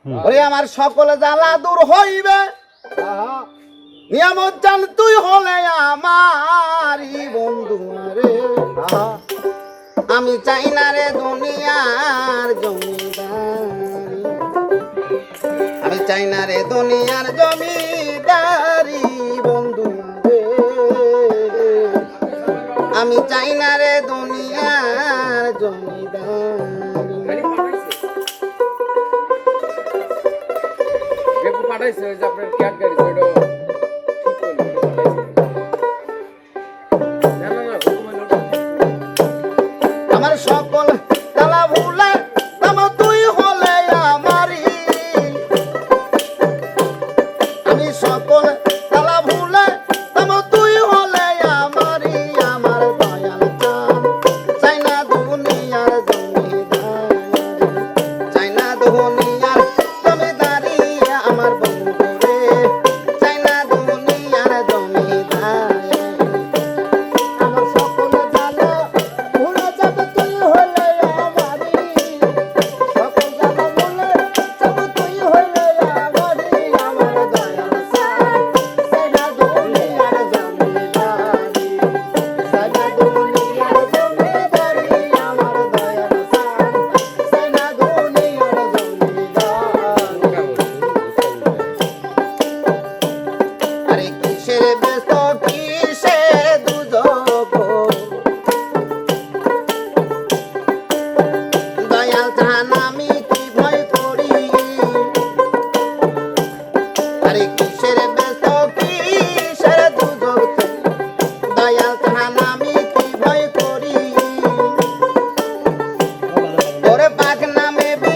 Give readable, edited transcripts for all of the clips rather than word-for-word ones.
ওরে আমার সকল জ্বালা দূর হইবে নিয়ামত জান তুই হলে আমারই বন্ধু রে আমি চাই না রে দুনিয়ার জমিদারি আমি চাই না রে দুনিয়ার জমিদারি বন্ধু রে আমি চাই না রে দুনিয়ার জমিদারি পাঠাইছে ওই যে আপনার ক্যাট গাড়ি ছিল আমার সকল তালা ভুলে তবে তুই হলে আমারই আমি সকল তালা ভুলে তবে তুই হলে আমারই আমার দয়াল চান চাই না দুনিয়ার জমিদারি চাই না দুনিয়ার জমিদারি আমার বন্ধু রে চাই না দুনিয়ার জমিদারি আমার সকল জানা ভুলে যাবে তুই হলে আমারই সকল জানা ভুলে যাবে তুই হলে আমারই আমার দয়াল চান চাই না দুনিয়ার জমিদারি চাই না দুনিয়ার জমিদারি আমার দয়াল চান চাই না দুনিয়ার জমিদারি আরে কিসের ব্যস্ত কিসে দুজগ দয়াল চান আমি কি ভয় করি আরে কিসের ব্যস্ত কিসের দুজগ দয়াল চান আমি কি ভয় করি ওরে পাক নামে বি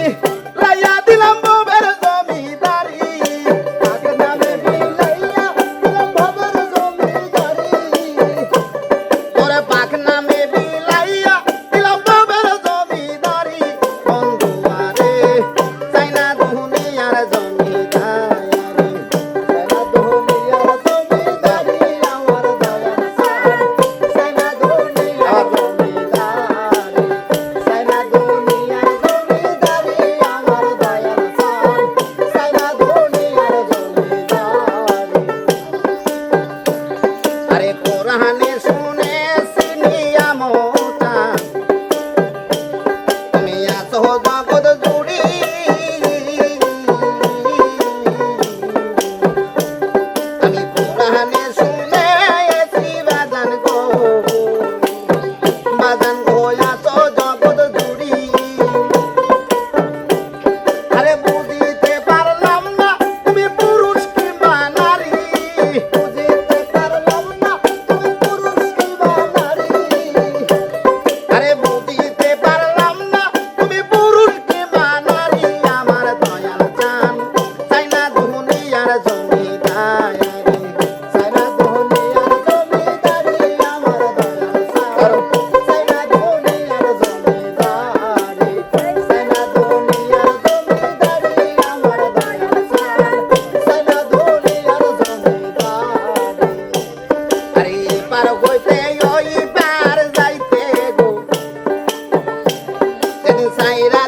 লাইয়া দিলাম ববের জমিদারি পাক নামে বি লাইয়া দিলাম ববের জমিদারি ওরে পাক নামে বি লাইয়া দিলাম ববের জমিদারি বন্ধু আরে চাই না দুনিয়ার জমিদারি চাই না দুনিয়ার জমিদারি আমার দয়াল চান চাই না দুনিয়ার জমিদারি চাই না দুনিয়ার জমিদারি আমার দয়াল চান চাই না দুনিয়ার জমিদারি আরে কোরআনে শুনেছি নিয়ামতা তুমি আছো জগৎ জুড়ি আমি কোরআনে শুনেছি বাজান গো আছো জগৎ জুড়ি আরে বুঝিতে পারলাম না তুমি পুরুষ কিংবা নারী বুঝিতে পারলাম না তুমি পুরুষ কিংবা নারী আরে বুঝিতে পারলাম না তুমি পুরুষ কিংবা নারী আমার দয়াল চান চাই না দুনিয়ার জমিদারি চাই না দুনিয়ার জমিদারি আমার দয়াল চান চাই না দুনিয়ার জমিদারি চাই না দুনিয়ার জমিদারি আমার দয়াল চান চাই না দুনিয়ার জমিদারি আরে পার হইতে ওই পার যাইতে গো সেদিন সাইরা